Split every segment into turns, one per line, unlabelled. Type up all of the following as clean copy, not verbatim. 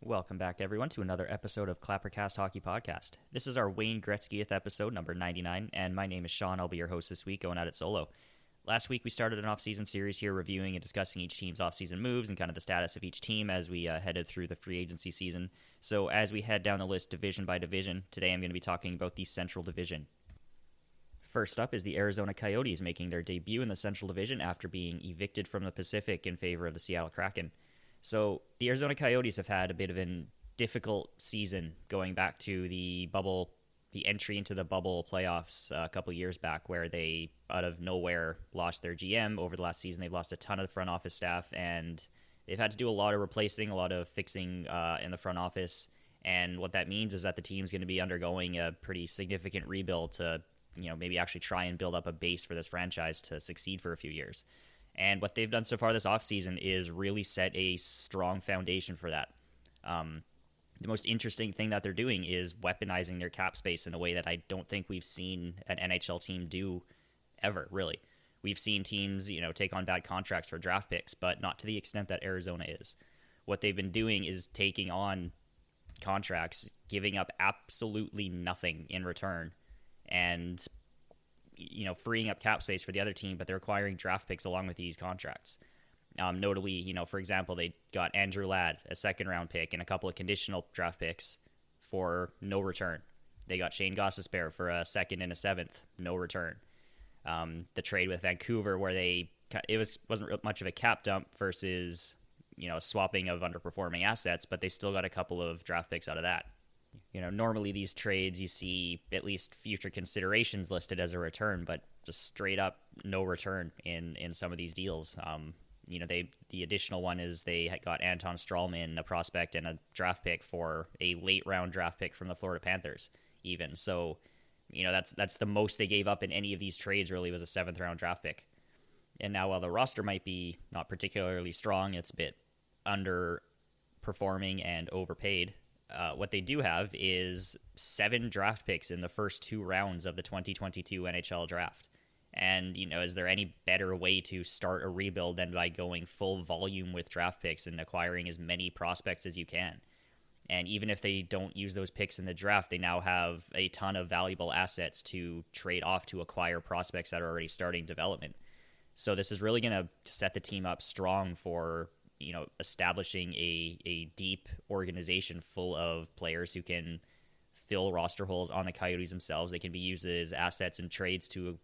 Welcome back, everyone, to another episode of Clappercast Hockey Podcast. This is our Wayne Gretzkyth episode, number 99, and my name is Sean. I'll be your host this week, going at it solo. Last week, we started an off-season series here, reviewing and discussing each team's off-season moves and kind of the status of each team as we headed through the free agency season. So as we head down the list division by division, today I'm going to be talking about the Central Division. First up is the Arizona Coyotes, making their debut in the Central Division after being evicted from the Pacific in favor of the Seattle Kraken. So the Arizona Coyotes have had a bit of a difficult season going back to the entry into the bubble playoffs a couple years back, where they, out of nowhere, lost their GM. Over the last season, they've lost a ton of the front office staff, and they've had to do a lot of replacing, a lot of fixing in the front office. And what that means is that the team's going to be undergoing a pretty significant rebuild to, maybe actually try and build up a base for this franchise to succeed for a few years. And what they've done so far this offseason is really set a strong foundation for that. The most interesting thing that they're doing is weaponizing their cap space in a way that I don't think we've seen an NHL team do ever, really. We've seen teams, take on bad contracts for draft picks, but not to the extent that Arizona is. What they've been doing is taking on contracts, giving up absolutely nothing in return, and freeing up cap space for the other team, but they're acquiring draft picks along with these contracts. Notably, for example, they got Andrew Ladd, a second-round pick, and a couple of conditional draft picks for no return. They got Shane Gostisbehere for a second and a seventh, no return. The trade with Vancouver, where wasn't much of a cap dump versus a swapping of underperforming assets, but they still got a couple of draft picks out of that. Normally these trades, you see at least future considerations listed as a return, but just straight up no return in some of these deals. The additional one is they got Anton Strawman, a prospect, and a draft pick for a late round draft pick from the Florida Panthers even. So, that's the most they gave up in any of these trades, really, was a 7th round draft pick. And now while the roster might be not particularly strong, it's a bit underperforming and overpaid. What they do have is 7 draft picks in the first 2 rounds of the 2022 NHL draft. And, is there any better way to start a rebuild than by going full volume with draft picks and acquiring as many prospects as you can? And even if they don't use those picks in the draft, they now have a ton of valuable assets to trade off to acquire prospects that are already starting development. So this is really going to set the team up strong for establishing a deep organization full of players who can fill roster holes on the Coyotes themselves. They can be used as assets and trades to,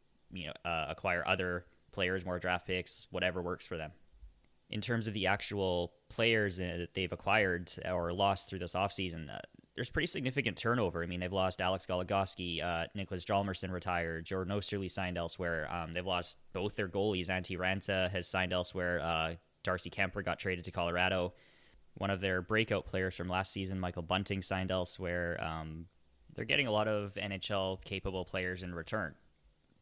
acquire other players, more draft picks, whatever works for them. In terms of the actual players that they've acquired or lost through this offseason, there's pretty significant turnover. I mean, they've lost Alex Goligoski, Nicholas Hjalmarsson retired, Jordan Osterley signed elsewhere. They've lost both their goalies. Antti Raanta has signed elsewhere. Darcy Kemper got traded to Colorado. One of their breakout players from last season, Michael Bunting, signed elsewhere. They're getting a lot of NHL-capable players in return,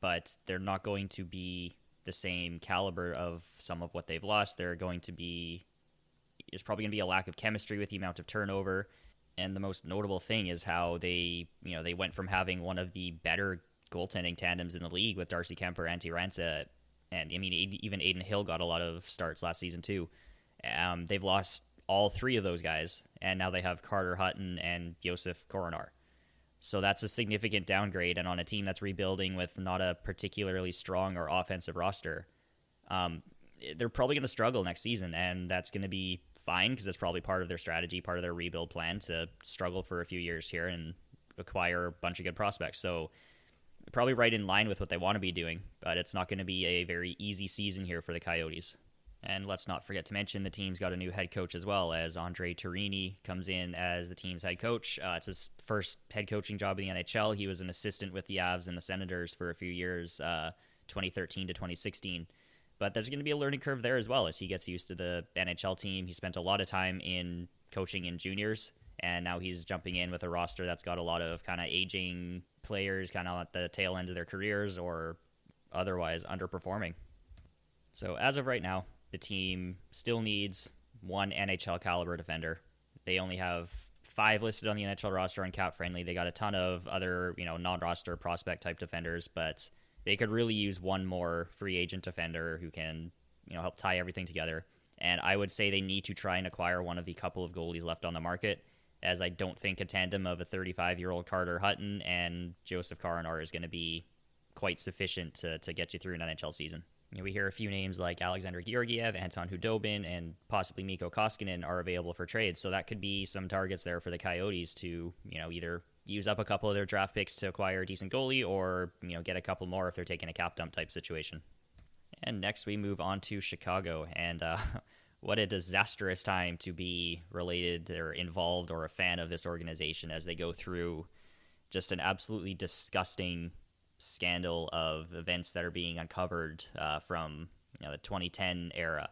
but they're not going to be the same caliber of some of what they've lost. There's probably going to be a lack of chemistry with the amount of turnover, and the most notable thing is how they went from having one of the better goaltending tandems in the league with Darcy Kemper, Antti Raanta, and even Aiden Hill got a lot of starts last season too. They've lost all 3 of those guys, and now they have Carter Hutton and Josef Koronar. So that's a significant downgrade, and on a team that's rebuilding with not a particularly strong or offensive roster, they're probably going to struggle next season, and that's going to be fine because it's probably part of their strategy, part of their rebuild plan to struggle for a few years here and acquire a bunch of good prospects. So probably right in line with what they want to be doing, but it's not going to be a very easy season here for the Coyotes. And let's not forget to mention the team's got a new head coach as well, as Andre Torini comes in as the team's head coach. It's his first head coaching job in the NHL. He was an assistant with the Avs and the Senators for a few years, 2013 to 2016. But there's going to be a learning curve there as well as he gets used to the NHL team. He spent a lot of time in coaching in juniors, and now he's jumping in with a roster that's got a lot of kind of aging players kind of at the tail end of their careers or otherwise underperforming. So as of right now, the team still needs 1 NHL caliber defender. They only have 5 listed on the NHL roster on Cap Friendly. They got a ton of other, non-roster prospect type defenders, but they could really use 1 more free agent defender who can, help tie everything together. And I would say they need to try and acquire one of the couple of goalies left on the market, as I don't think a tandem of a 35-year-old Carter Hutton and Joseph Karanar is going to be quite sufficient to get you through an NHL season. We hear a few names like Alexander Georgiev, Anton Hudobin, and possibly Mikko Koskinen are available for trade. So that could be some targets there for the Coyotes to, either use up a couple of their draft picks to acquire a decent goalie or, get a couple more if they're taking a cap dump type situation. And next we move on to Chicago. And what a disastrous time to be related or involved or a fan of this organization as they go through just an absolutely disgusting scandal of events that are being uncovered from the 2010 era.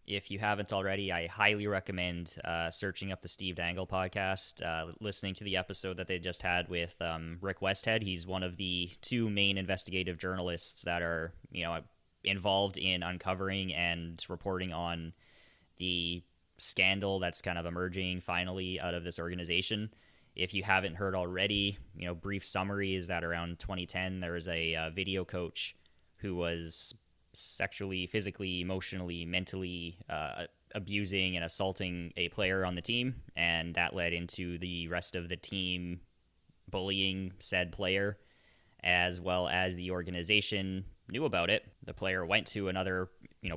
If you haven't already, I highly recommend searching up the Steve Dangle podcast, listening to the episode that they just had with Rick Westhead. He's one of the two main investigative journalists that are involved in uncovering and reporting on the scandal that's kind of emerging finally out of this organization. If you haven't heard already, brief summary is that around 2010, there was a video coach who was sexually, physically, emotionally, mentally abusing and assaulting a player on the team. And that led into the rest of the team bullying said player, as well as the organization knew about it. The player went to another,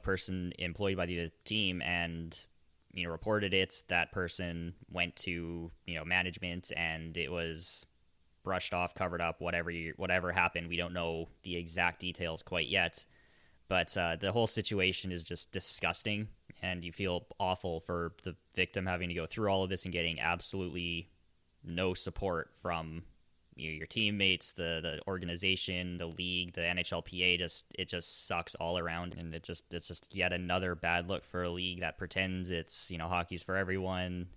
person employed by the team and reported it. That person went to, management, and it was brushed off, covered up, whatever happened. We don't know the exact details quite yet, but the whole situation is just disgusting, and you feel awful for the victim having to go through all of this and getting absolutely no support from your teammates, the organization, the league, the NHLPA. It just sucks all around, and it's just yet another bad look for a league that pretends it's hockey's for everyone,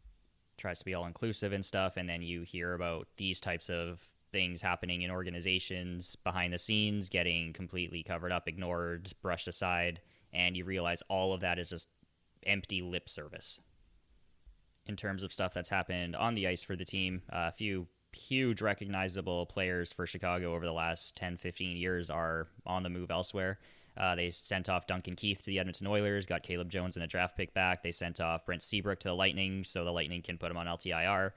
tries to be all inclusive and stuff, and then you hear about these types of things happening in organizations behind the scenes, getting completely covered up, ignored, brushed aside, and you realize all of that is just empty lip service. In terms of stuff that's happened on the ice for the team, a few huge recognizable players for Chicago over the last 10-15 years are on the move elsewhere. They sent off Duncan Keith to the Edmonton Oilers, got Caleb Jones in a draft pick back. They sent off Brent Seabrook to the Lightning so the Lightning can put him on LTIR.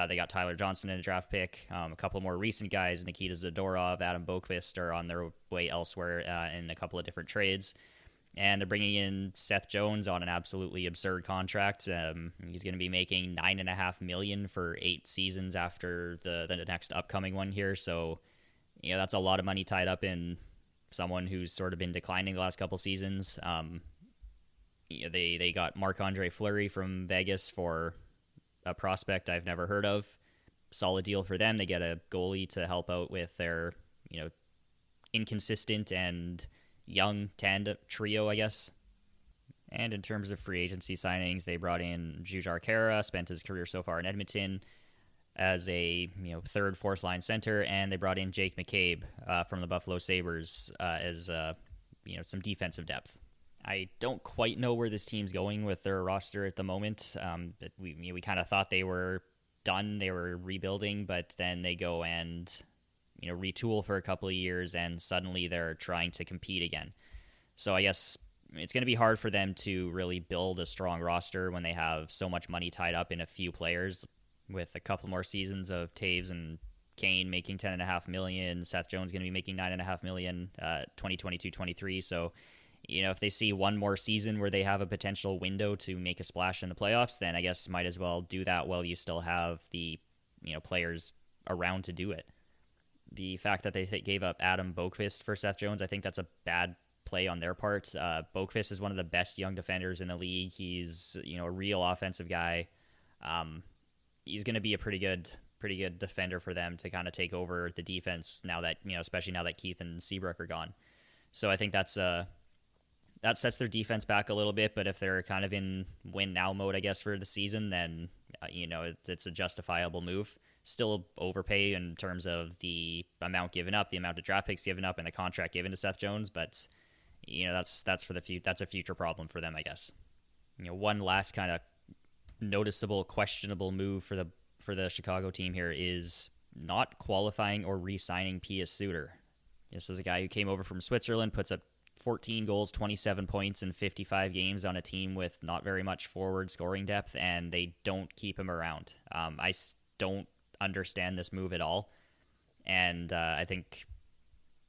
They got Tyler Johnson in a draft pick. A couple more recent guys, Nikita Zadorov, Adam Boqvist, are on their way elsewhere in a couple of different trades. And they're bringing in Seth Jones on an absolutely absurd contract. He's going to be making $9.5 million for 8 seasons after the next upcoming one here. So, that's a lot of money tied up in someone who's sort of been declining the last couple seasons. They got Marc-Andre Fleury from Vegas for a prospect I've never heard of. Solid deal for them. They get a goalie to help out with their, inconsistent and young tandem trio, I guess. And in terms of free agency signings, they brought in Jujhar Khaira, spent his career so far in Edmonton as a third, fourth line center, and they brought in Jake McCabe from the Buffalo Sabres as some defensive depth. I don't quite know where this team's going with their roster at the moment. We kind of thought they were done, they were rebuilding, but then they go and retool for a couple of years, and suddenly they're trying to compete again. So I guess it's going to be hard for them to really build a strong roster when they have so much money tied up in a few players, with a couple more seasons of Taves and Kane making $10.5 million. Seth Jones going to be making $9.5 million, 2022-23. So, if they see one more season where they have a potential window to make a splash in the playoffs, then I guess might as well do that while you still have the, players around to do it. The fact that they gave up Adam Boqvist for Seth Jones, I think that's a bad play on their part. Boqvist is one of the best young defenders in the league. He's, a real offensive guy. He's going to be a pretty good defender for them to kind of take over the defense now that, especially now that Keith and Seabrook are gone. So I think that sets their defense back a little bit, but if they're kind of in win now mode, I guess, for the season, then, it's a justifiable move. Still overpay in terms of the amount given up, the amount of draft picks given up, and the contract given to Seth Jones, but, that's for that's a future problem for them, I guess. One last kind of noticeable, questionable move for the Chicago team here is not qualifying or re-signing Pius Suter. This is a guy who came over from Switzerland, puts up 14 goals, 27 points in 55 games on a team with not very much forward scoring depth, and they don't keep him around. Don't understand this move at all, and I think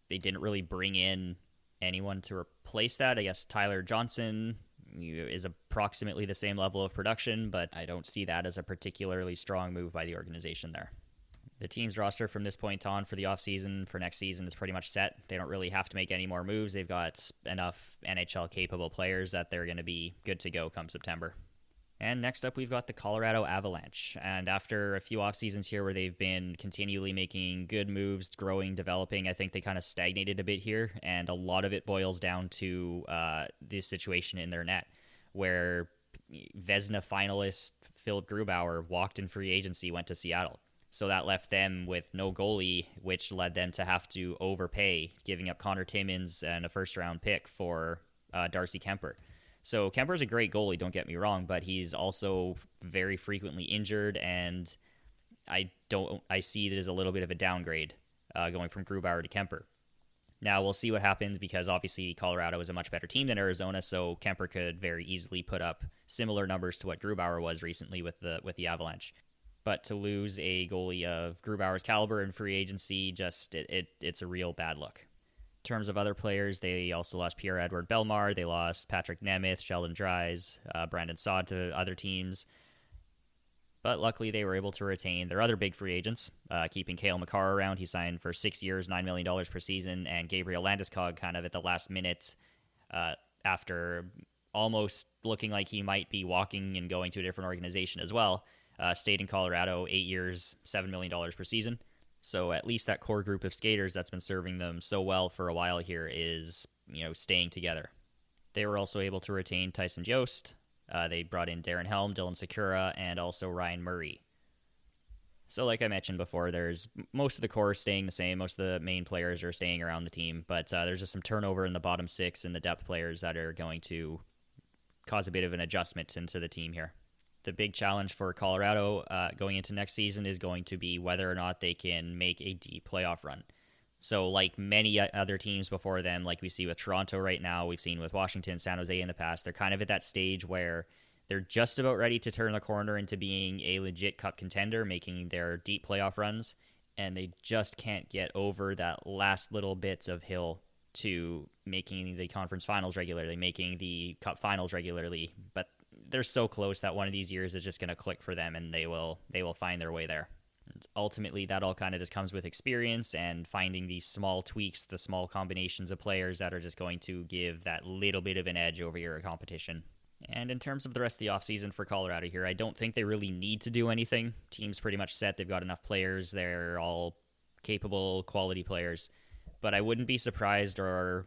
they didn't really bring in anyone to replace that. I guess Tyler Johnson is approximately the same level of production, but I don't see that as a particularly strong move by the organization there. The team's roster from this point on for the offseason for next season is pretty much set. They don't really have to make any more moves. They've got enough NHL-capable players that they're going to be good to go come September. And next up, we've got the Colorado Avalanche. And after a few off seasons here where they've been continually making good moves, growing, developing, I think they kind of stagnated a bit here. And a lot of it boils down to the situation in their net, where Vezina finalist Philip Grubauer walked in free agency, went to Seattle. So that left them with no goalie, which led them to have to overpay, giving up Connor Timmins and a first-round pick for Darcy Kuemper. So Kemper's a great goalie, don't get me wrong, but he's also very frequently injured, and I see it as a little bit of a downgrade going from Grubauer to Kuemper. Now we'll see what happens, because obviously Colorado is a much better team than Arizona, so Kuemper could very easily put up similar numbers to what Grubauer was recently with the Avalanche. But to lose a goalie of Grubauer's caliber in free agency, it's a real bad look. In terms of other players, they also lost Pierre-Edouard Bellemare. They lost Patrick Nemeth, Sheldon Dries, Brandon Saad to other teams. But luckily, they were able to retain their other big free agents, keeping Cale Makar around. He signed for 6 years, $9 million per season, and Gabriel Landeskog kind of at the last minute after almost looking like he might be walking and going to a different organization as well. Stayed in Colorado 8 years, $7 million per season. So at least that core group of skaters that's been serving them so well for a while here is, staying together. They were also able to retain Tyson Jost. They brought in Darren Helm, Dylan Sakura, and also Ryan Murray. So like I mentioned before, there's most of the core staying the same. Most of the main players are staying around the team, but there's just some turnover in the bottom six and the depth players that are going to cause a bit of an adjustment into the team here. The big challenge for Colorado going into next season is going to be whether or not they can make a deep playoff run. So like many other teams before them, like we see with Toronto right now, we've seen with Washington, San Jose in the past, they're kind of at that stage where they're just about ready to turn the corner into being a legit cup contender, making their deep playoff runs, and they just can't get over that last little bits of hill to making the conference finals regularly, making the cup finals regularly, but they're so close that one of these years is just going to click for them, and they will find their way there. And ultimately, that all kind of just comes with experience and finding these small tweaks, the small combinations of players that are just going to give that little bit of an edge over your competition. And in terms of the rest of the offseason for Colorado here, I don't think they really need to do anything. Team's pretty much set. They've got enough players. They're all capable, quality players. But I wouldn't be surprised, or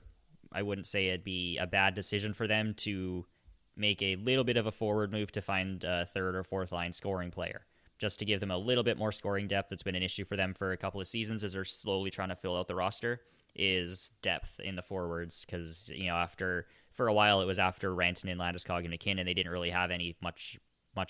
I wouldn't say it'd be a bad decision for them to make a little bit of a forward move to find a third or fourth line scoring player, just to give them a little bit more scoring depth. That's been an issue for them for a couple of seasons as they're slowly trying to fill out the roster, is depth in the forwards, because for a while it was after Rantanen, Landeskog, and McKinnon, they didn't really have any much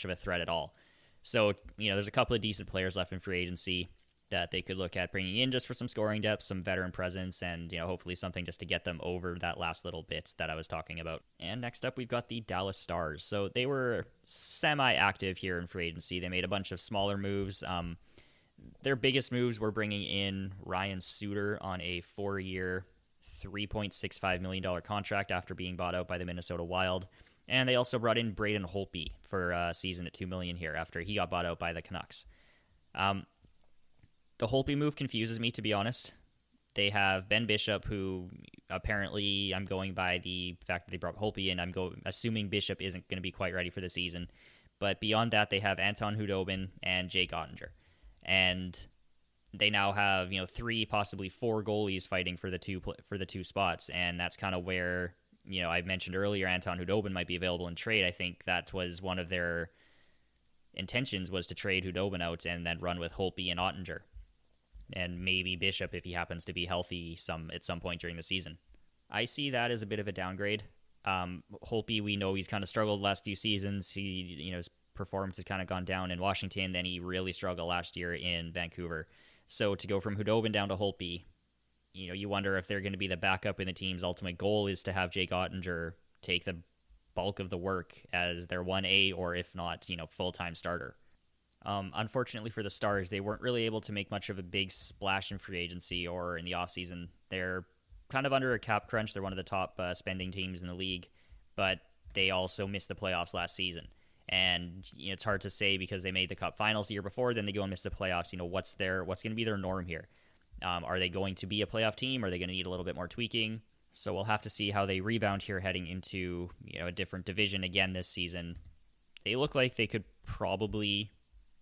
of a threat at all. So there's a couple of decent players left in free agency that they could look at bringing in just for some scoring depth, some veteran presence, and hopefully something just to get them over that last little bit that I was talking about. And next up, we've got the Dallas Stars. So they were semi-active here in free agency. They made a bunch of smaller moves. Their biggest moves were bringing in Ryan Suter on a 4-year, $3.65 million contract after being bought out by the Minnesota Wild. And they also brought in Braden Holtby for a season at $2 million here after he got bought out by the Canucks. The Holtby move confuses me, to be honest. They have Ben Bishop, who apparently, I'm going by the fact that they brought Holtby in, assuming Bishop isn't going to be quite ready for the season. But beyond that, they have Anton Khudobin and Jake Ottinger. And they now have 3, possibly 4 goalies fighting for the two spots, and that's kind of where I mentioned earlier Anton Khudobin might be available in trade. I think that was one of their intentions, was to trade Khudobin out and then run with Holtby and Ottinger, and maybe Bishop if he happens to be healthy at some point during the season. I see that as a bit of a downgrade. Holtby, we know he's kind of struggled the last few seasons. His performance has kind of gone down in Washington, then he really struggled last year in Vancouver. So to go from Khudobin down to Holtby, you wonder if they're going to be the backup, and the team's ultimate goal is to have Jake Ottinger take the bulk of the work as their 1A, or if not, full-time starter. Unfortunately for the Stars, they weren't really able to make much of a big splash in free agency or in the offseason. They're kind of under a cap crunch. They're one of the top spending teams in the league, but they also missed the playoffs last season. And it's hard to say because they made the Cup Finals the year before, then they go and miss the playoffs. What's going to be their norm here? Are they going to be a playoff team? Are they going to need a little bit more tweaking? So we'll have to see how they rebound here heading into a different division again this season. They look like they could probably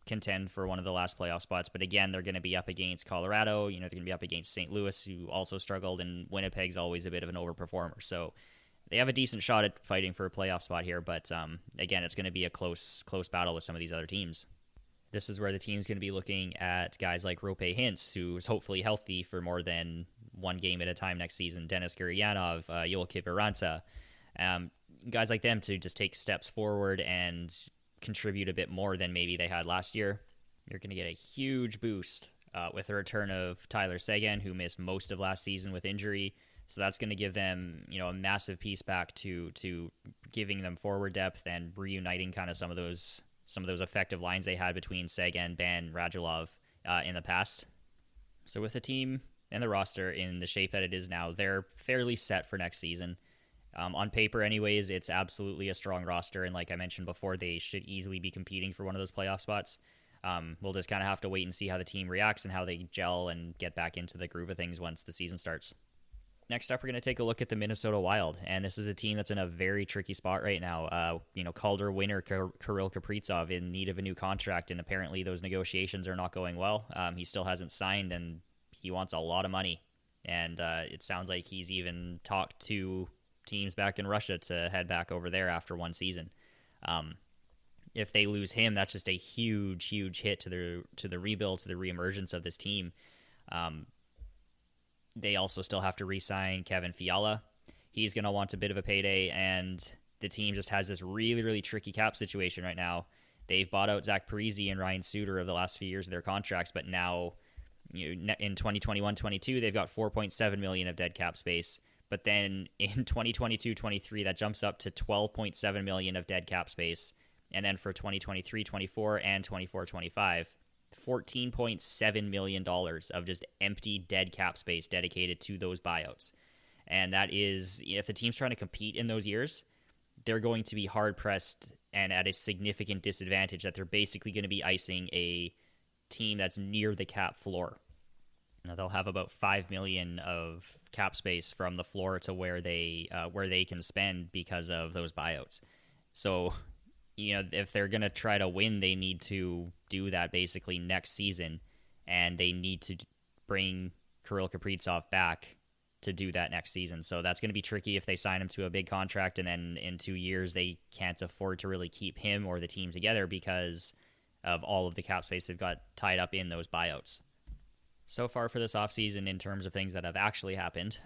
contend for one of the last playoff spots, but again, they're going to be up against Colorado. They're going to be up against St. Louis, who also struggled, and Winnipeg's always a bit of an overperformer. So they have a decent shot at fighting for a playoff spot here, but again, it's going to be a close battle with some of these other teams. This is where the team's going to be looking at guys like Rope Hintz, who's hopefully healthy for more than one game at a time next season, Denis Gurianov, Yoel Kiviranta, guys like them to just take steps forward and contribute a bit more than maybe they had last year. You're going to get a huge boost with the return of Tyler Seguin, who missed most of last season with injury. So that's going to give them, a massive piece back to giving them forward depth and reuniting kind of some of those effective lines they had between Seguin, Ben, Radulov in the past. So with the team and the roster in the shape that it is now, they're fairly set for next season. On paper, anyways, it's absolutely a strong roster, and like I mentioned before, they should easily be competing for one of those playoff spots. We'll just kind of have to wait and see how the team reacts and how they gel and get back into the groove of things once the season starts. Next up, we're going to take a look at the Minnesota Wild, and this is a team that's in a very tricky spot right now. Calder winner Kirill Kaprizov in need of a new contract, and apparently those negotiations are not going well. He still hasn't signed, and he wants a lot of money, and it sounds like he's even talked to teams back in Russia to head back over there after one season. If they lose him, that's just a huge hit to the rebuild, to the reemergence of this team. They also still have to re-sign Kevin Fiala. He's going to want a bit of a payday, and the team just has this really, really tricky cap situation right now. They've bought out Zach Parise and Ryan Suter over the last few years of their contracts, but now in 2021-22, they've got $4.7 million of dead cap space. But then in 2022-23, that jumps up to $12.7 million of dead cap space. And then for 2023-24 and 24-25, $14.7 million of just empty dead cap space dedicated to those buyouts. And that is, if the team's trying to compete in those years, they're going to be hard-pressed and at a significant disadvantage that they're basically going to be icing a team that's near the cap floor. Now, they'll have about $5 million of cap space from the floor to where they can spend because of those buyouts. So, if they're going to try to win, they need to do that basically next season, and they need to bring Kirill Kaprizov back to do that next season. So that's going to be tricky if they sign him to a big contract, and then in 2 years they can't afford to really keep him or the team together because of all of the cap space they've got tied up in those buyouts. So far for this offseason, in terms of things that have actually happened,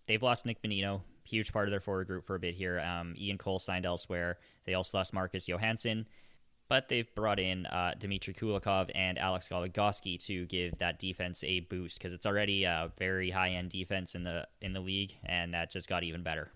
they've lost Nick Bonino, huge part of their forward group for a bit here. Ian Cole signed elsewhere. They also lost Marcus Johansson, but they've brought in Dmitry Kulikov and Alex Goligoski to give that defense a boost because it's already a very high-end defense in the league, and that just got even better.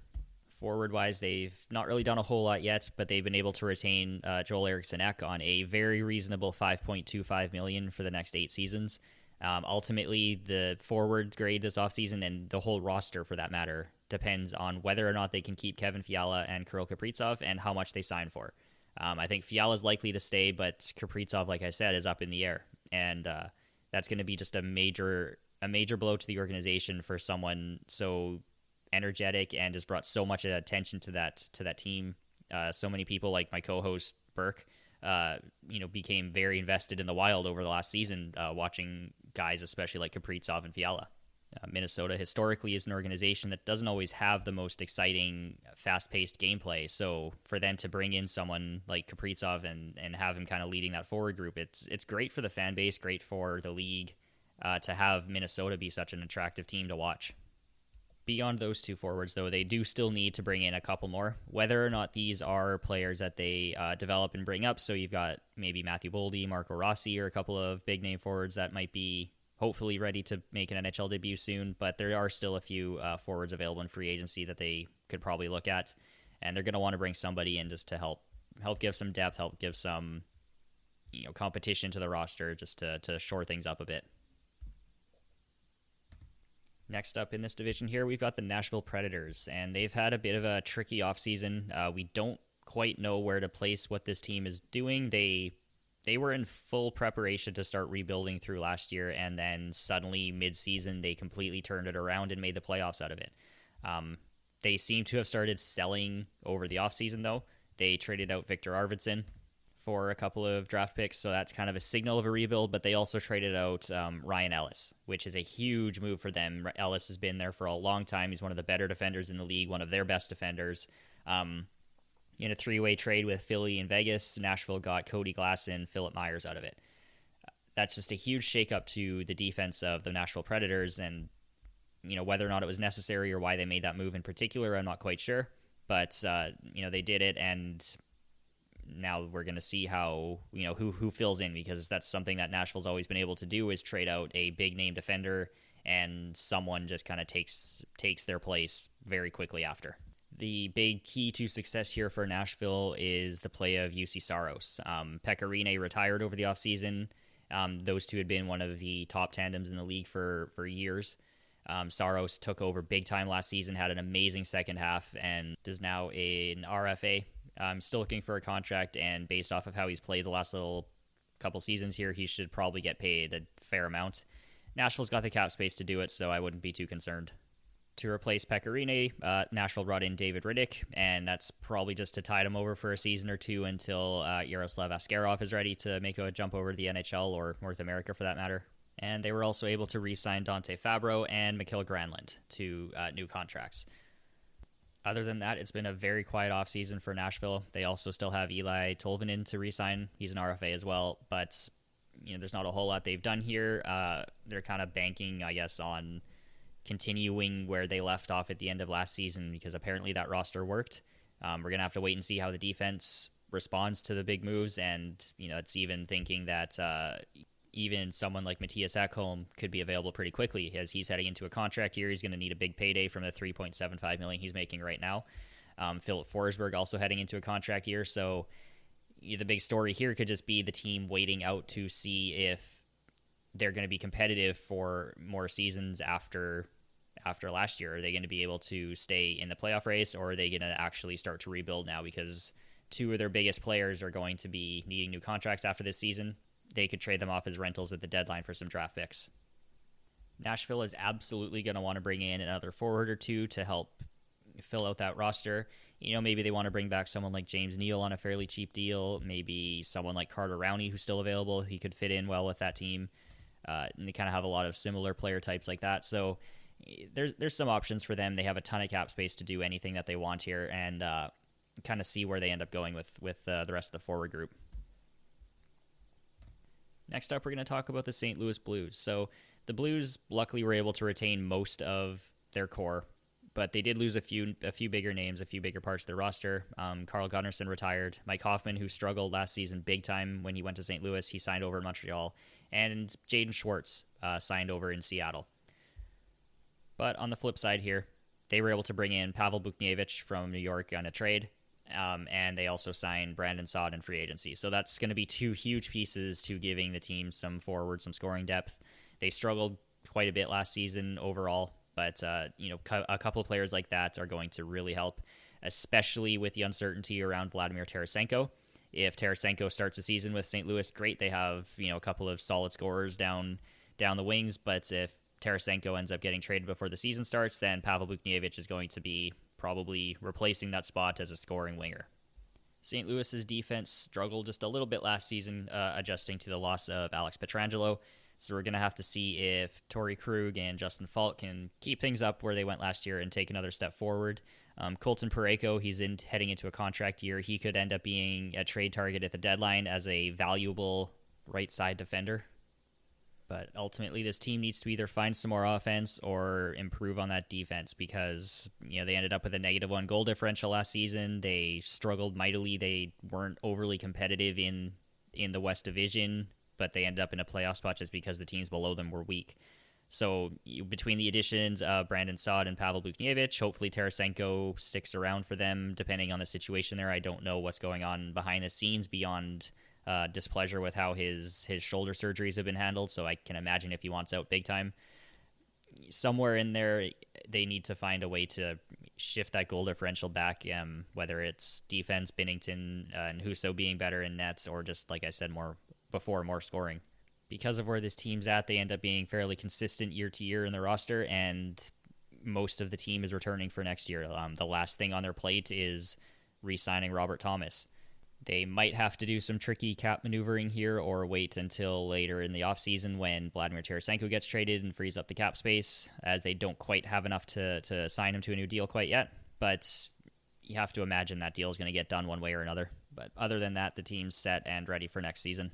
Forward-wise, they've not really done a whole lot yet, but they've been able to retain Joel Eriksson-Ek on a very reasonable $5.25 million for the next 8 seasons. Ultimately, the forward grade this offseason, and the whole roster for that matter, depends on whether or not they can keep Kevin Fiala and Kirill Kaprizov and how much they sign for. I think Fiala's likely to stay, but Kaprizov, like I said, is up in the air. And that's going to be just a major blow to the organization for someone so energetic and just brought so much attention to that team. So many people, like my co-host Burke, became very invested in the Wild over the last season, watching guys, especially like Kaprizov and Fiala. Minnesota historically is an organization that doesn't always have the most exciting, fast-paced gameplay. So for them to bring in someone like Kaprizov and have him kind of leading that forward group, it's great for the fan base, great for the league to have Minnesota be such an attractive team to watch. Beyond those two forwards, though, they do still need to bring in a couple more, whether or not these are players that they develop and bring up. So you've got maybe Matthew Boldy, Marco Rossi, or a couple of big-name forwards that might be hopefully ready to make an NHL debut soon, but there are still a few forwards available in free agency that they could probably look at, and they're going to want to bring somebody in just to help give some depth, help give some competition to the roster, just to shore things up a bit. Next up in this division here, we've got the Nashville Predators, and they've had a bit of a tricky offseason. We don't quite know where to place what this team is doing. They were in full preparation to start rebuilding through last year, and then suddenly mid-season they completely turned it around and made the playoffs out of it. They seem to have started selling over the offseason, though. They traded out Victor Arvidsson for a couple of draft picks, so that's kind of a signal of a rebuild, but they also traded out Ryan Ellis, which is a huge move for them. Ellis has been there for a long time. He's one of the better defenders in the league, one of their best defenders. In a three-way trade with Philly and Vegas, Nashville got Cody Glass and Philip Myers out of it. That's just a huge shakeup to the defense of the Nashville Predators, and whether or not it was necessary or why they made that move in particular, I'm not quite sure. But they did it, and now we're going to see how who fills in, because that's something that Nashville's always been able to do, is trade out a big name defender and someone just kind of takes their place very quickly after. The big key to success here for Nashville is the play of UC Saros. Pekka Rinne retired over the offseason. Those two had been one of the top tandems in the league for years. Saros took over big time last season, had an amazing second half, and is now an RFA. Still looking for a contract, and based off of how he's played the last little couple seasons here, he should probably get paid a fair amount. Nashville's got the cap space to do it, so I wouldn't be too concerned. To replace Pekka Rinne, Nashville brought in David Rittich, and that's probably just to tide him over for a season or two until Yaroslav Askarov is ready to make a jump over to the NHL, or North America for that matter. And they were also able to re-sign Dante Fabro and Mikhail Granlund to new contracts. Other than that, it's been a very quiet offseason for Nashville. They also still have Eli Tolvanen to re-sign. He's an RFA as well, but there's not a whole lot they've done here. They're kind of banking, I guess, on continuing where they left off at the end of last season, because apparently that roster worked. We're going to have to wait and see how the defense responds to the big moves, and it's even thinking that even someone like Matthias Ekholm could be available pretty quickly, as he's heading into a contract year. He's going to need a big payday from the $3.75 million he's making right now. Philip Forsberg also heading into a contract year, so the big story here could just be the team waiting out to see if they're going to be competitive for more seasons after last year. Are they going to be able to stay in the playoff race, or are they going to actually start to rebuild now, because two of their biggest players are going to be needing new contracts after this season? They could trade them off as rentals at the deadline for some draft picks. Nashville is absolutely going to want to bring in another forward or two to help fill out that roster. Maybe they want to bring back someone like James Neal on a fairly cheap deal. Maybe someone like Carter Rowney, who's still available. He could fit in well with that team. And they kind of have a lot of similar player types like that. So there's some options for them. They have a ton of cap space to do anything that they want here, and kind of see where they end up going with the rest of the forward group. Next up, we're going to talk about the St. Louis Blues. So the Blues luckily were able to retain most of their core, but they did lose a few bigger names, a few bigger parts of their roster. Carl Gunnarsson retired. Mike Hoffman, who struggled last season big time when he went to St. Louis, he signed over in Montreal. And Jaden Schwartz signed over in Seattle. But on the flip side here, they were able to bring in Pavel Buchnevich from New York on a trade. And they also signed Brandon Saad in free agency. So that's going to be two huge pieces to giving the team some forward, some scoring depth. They struggled quite a bit last season overall, but a couple of players like that are going to really help, especially with the uncertainty around Vladimir Tarasenko. If Tarasenko starts the season with St. Louis, great. They have a couple of solid scorers down the wings, but if Tarasenko ends up getting traded before the season starts, then Pavel Buchnevich is going to be probably replacing that spot as a scoring winger. St. Louis's defense struggled just a little bit last season, adjusting to the loss of Alex Pietrangelo. So we're going to have to see if Torrey Krug and Justin Falk can keep things up where they went last year and take another step forward. Colton Parayko, he's heading into a contract year. He could end up being a trade target at the deadline as a valuable right side defender. But ultimately, this team needs to either find some more offense or improve on that defense, because they ended up with a -1 goal differential last season. They struggled mightily. They weren't overly competitive in the West Division but they ended up in a playoff spot just because the teams below them were weak. So between the additions of Brandon Saad and Pavel Buchnievich, hopefully Tarasenko sticks around for them, depending on the situation there. I don't know what's going on behind the scenes beyond displeasure with how his shoulder surgeries have been handled, so I can imagine if he wants out big time. Somewhere in there, they need to find a way to shift that goal differential back, whether it's defense, Binnington, and Husso being better in nets, or just, like I said more scoring. Because of where this team's at, they end up being fairly consistent year to year in the roster, and most of the team is returning for next year. The last thing on their plate is re-signing Robert Thomas. They might have to do some tricky cap maneuvering here or wait until later in the offseason when Vladimir Tarasenko gets traded and frees up the cap space, as they don't quite have enough to sign him to a new deal quite yet. But you have to imagine that deal is going to get done one way or another. But other than that, the team's set and ready for next season.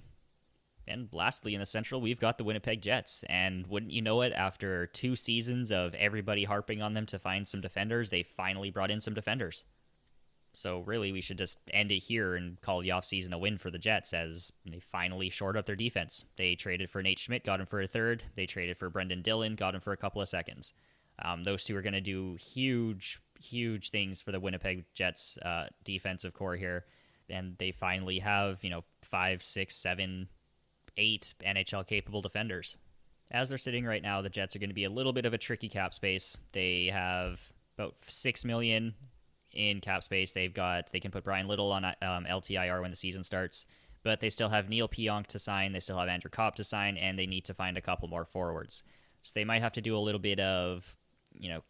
And lastly, in the Central, we've got the Winnipeg Jets. And wouldn't you know it, after 2 seasons of everybody harping on them to find some defenders, they finally brought in some defenders. So really, we should just end it here and call the offseason a win for the Jets, as they finally shored up their defense. They traded for Nate Schmidt, got him for a third. They traded for Brendan Dillon, got him for a couple of seconds. Those two are going to do huge things for the Winnipeg Jets defensive core here. And they finally have, 5, 6, 7, 8 NHL-capable defenders. As they're sitting right now, the Jets are going to be a little bit of a tricky cap space. They have about $6 million in cap space. They can put Brian Little on LTIR when the season starts, but they still have Neil Pionk to sign. They still have Andrew Kopp to sign, and they need to find a couple more forwards. So they might have to do a little bit of,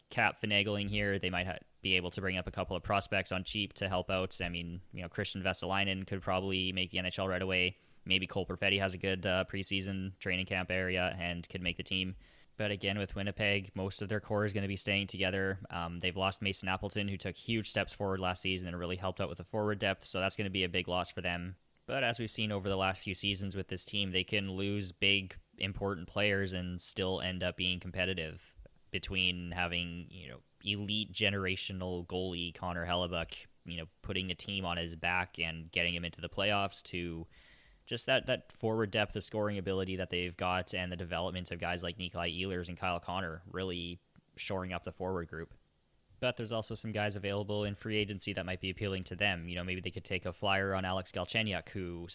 cap finagling here. They might be able to bring up a couple of prospects on cheap to help out. I mean, Christian Vesalainen could probably make the NHL right away. Maybe Cole Perfetti has a good preseason training camp area and could make the team. But again, with Winnipeg, most of their core is going to be staying together. They've lost Mason Appleton, who took huge steps forward last season and really helped out with the forward depth, so that's going to be a big loss for them. But as we've seen over the last few seasons with this team, they can lose big, important players and still end up being competitive. Between having, elite generational goalie Connor Hellebuck, putting the team on his back and getting him into the playoffs, to just that forward depth of scoring ability that they've got, and the development of guys like Nikolai Ehlers and Kyle Connor really shoring up the forward group. But there's also some guys available in free agency that might be appealing to them. Maybe they could take a flyer on Alex Galchenyuk, who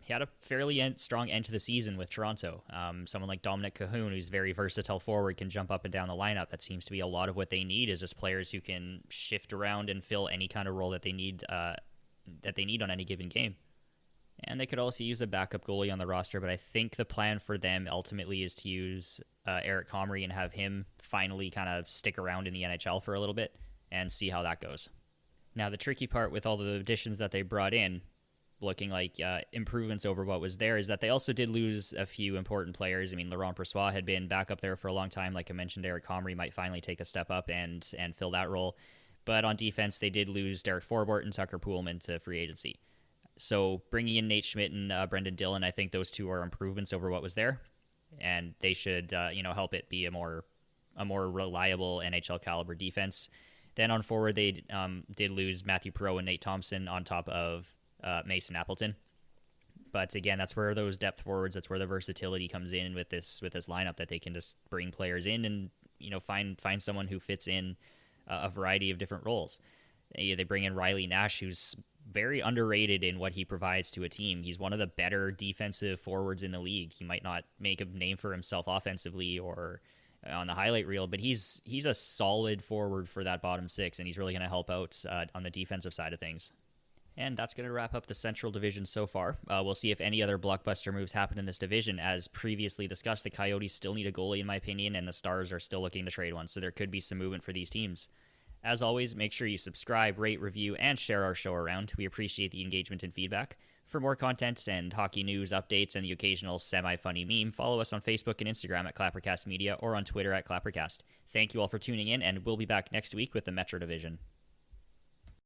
had a fairly strong end to the season with Toronto. Someone like Dominic Cahoon, who's very versatile forward, can jump up and down the lineup. That seems to be a lot of what they need, is just players who can shift around and fill any kind of role that they need on any given game. And they could also use a backup goalie on the roster, but I think the plan for them ultimately is to use Eric Comrie and have him finally kind of stick around in the NHL for a little bit and see how that goes. Now, the tricky part with all the additions that they brought in, looking like improvements over what was there, is that they also did lose a few important players. I mean, Laurent Brossoit had been back up there for a long time. Like I mentioned, Eric Comrie might finally take a step up and fill that role. But on defense, they did lose Derek Forbort and Tucker Poolman to free agency. So bringing in Nate Schmidt and Brendan Dillon, I think those two are improvements over what was there, and they should help it be a more reliable NHL caliber defense. Then on forward, they did lose Matthew Perreault and Nate Thompson on top of Mason Appleton. But again, that's where those depth forwards, that's where the versatility comes in with this lineup, that they can just bring players in and find someone who fits in a variety of different roles. They bring in Riley Nash, who's very underrated in what he provides to a team. He's one of the better defensive forwards in the league. He might not make a name for himself offensively or on the highlight reel, but he's a solid forward for that bottom six, and he's really going to help out on the defensive side of things. And that's going to wrap up the Central Division so far. We'll see if any other blockbuster moves happen in this division. As previously discussed, the Coyotes still need a goalie, in my opinion, and the Stars are still looking to trade one, so there could be some movement for these teams. As always, make sure you subscribe, rate, review, and share our show around. We appreciate the engagement and feedback. For more content and hockey news, updates, and the occasional semi-funny meme, follow us on Facebook and Instagram at Clappercast Media or on Twitter at Clappercast. Thank you all for tuning in, and we'll be back next week with the Metro Division.